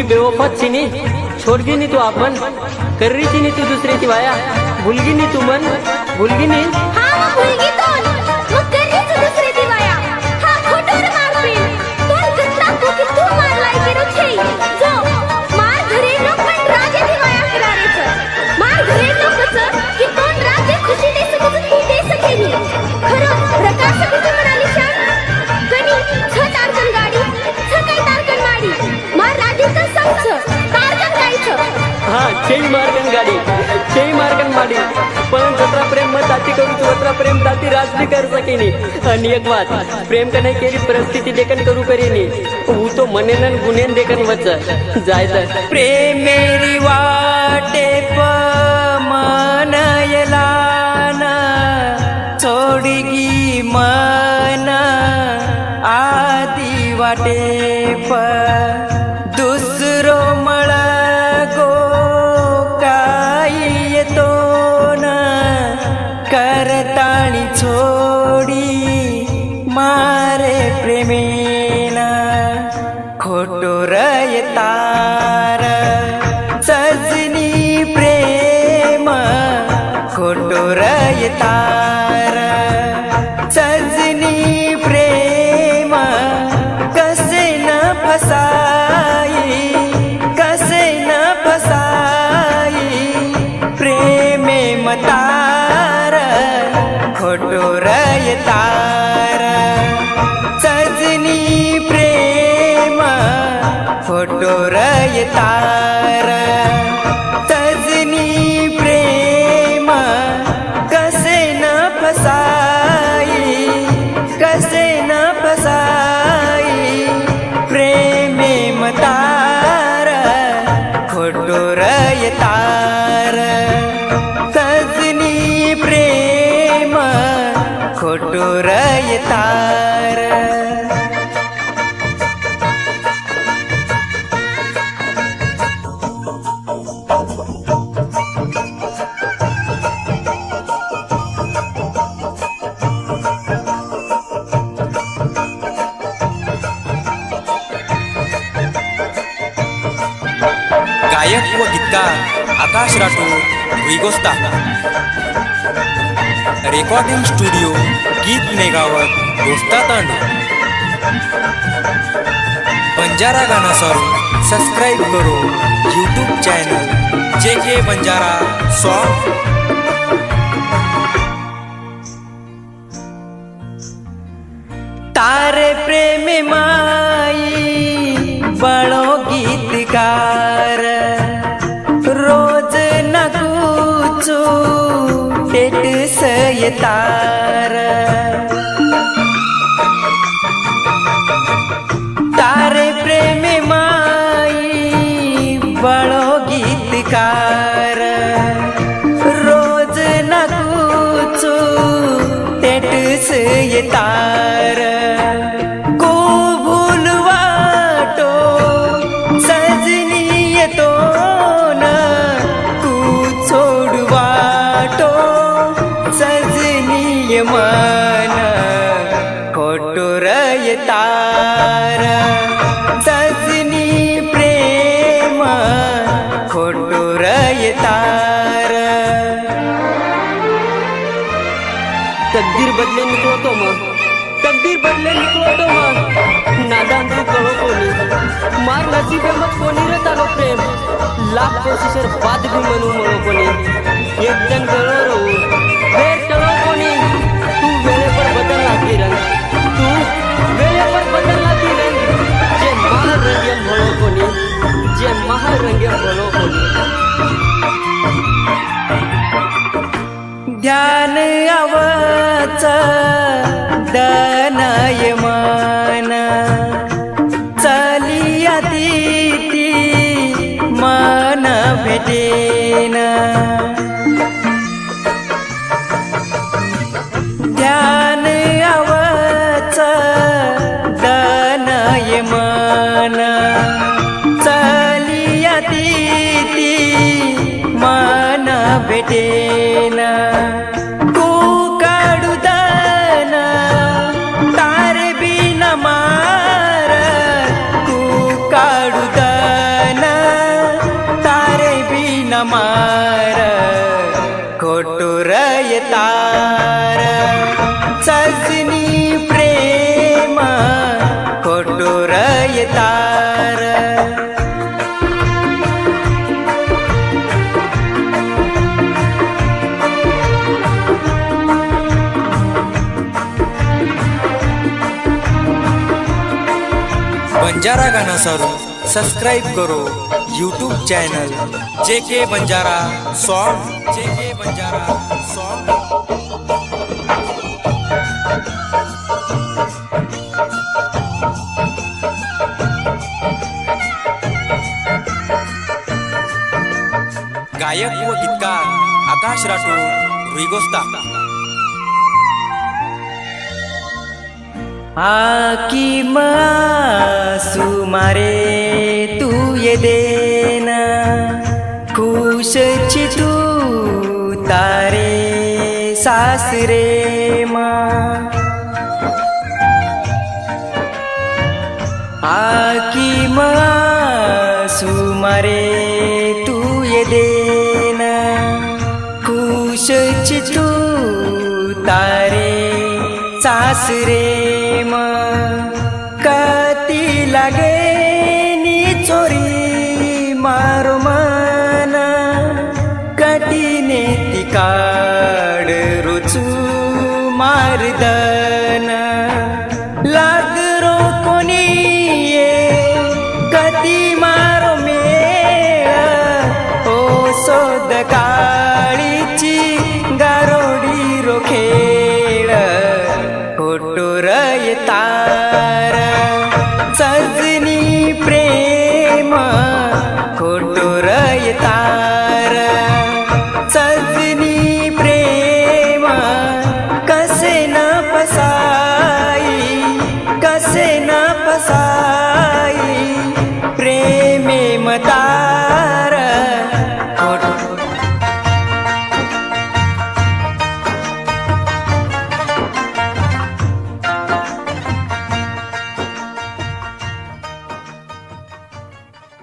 बेवफात चिनी छोडगी नी तू आपण कर्री चिनी तू दुसऱ्याची वाया भुलगी नी तू मन भुलगी नी हा मग भुलगी तोन मग कर्रीच दुसऱ्याची वाया हा खोटोर मारपीन तोन कचरा तू की तू मारलाय केरो छे जो मार घरे नो पण राजाची वाया करारेच मार घरे नो कच की तोन राजे खुशी दे सकत तू दे सकेनी खरो प्रकाश की तू म्हणाली शान गणी छ तारकन गाडी छ काय तारकन माडी मार राजेचा संच तारकन गायचं हा छेई मार्गन माडी पण जत्रा प्रेम मत दाती करू जत्रा प्रेम दाती राजनी कर सकेनी आणि एक बात प्रेम कने केली परिस्थिती देखन करू करेनी ऊ तो मनेनन गुनेन देखन वच जायचं प्रेम मेरी वाटे प मनयलाना छोडगी मन आदि वाटे प दुसरो मळगो काही येतो ना करताळी छोडी मारे प्रेमेना खोटोर येतार सजनी प्रेम खोटोर येतार सजनी प्रेम कसे न फसाई प्रेमे मतार खोटोर येतार सजनी प्रेम खोटोर येतार सजनी प्रेम कसे न फसाई प्रेमे मतार खोटोर येतार सजनी प्रेम खोटोर येतार गायक व गीतकार आकाश राठोड भुईगोस्ता रेकॉर्डिंग स्टुडिओ गीत नेगावत दोस्ता तांडू बंजारा गाना सॉन्ग सबस्क्राइब करो YouTube channel JK Banjara song तारे प्रेम माई बड़ो गीतकार रोज न कुछू टेट सयतार तारे प्रेम माई बड़ो गीतकार रोज न कुछू टेट सयतार को भूलवाटो सजनी येतो ना तू छोडवाटो सजनी मन खोटोर येतार सजनी प्रेम खोटोर येतार तकदीर बदले निकलो तो मग नादान तू कळो कोणी मार नसीबे मत कोणी रे तारो प्रेम लाख कोशिशर बाद भी मनू म्हणो कोणी एक जन कळो रो वेळ टळो कोणी तू वेळे पर बदलला की रंग जे महारंग्यम भळो कोणी ध्यान आवच दनय मन चलिया ती मन भेटेन ध्यान आवच दनय मन चलिया ती मन भेटेन तू काढू दन तारे बिन मार तू काढू दन मार खोटूर येतार सजनी प्रेम खोटूर येतार बंजारा गाना सारू सब्सक्राइब करो YouTube channel JK Banjara song JK Banjara song. गायक व गीतकार आकाश राठोड रुईगोस्ता। आकी सुमारे तू ये देना खुश छी तू तारे सासरे माँ आकी सुमारे तू ये देना खुश छी तू तारे सासरे कती लागे नी चोरी मारो माना कटीने तिकाड रुचू मारद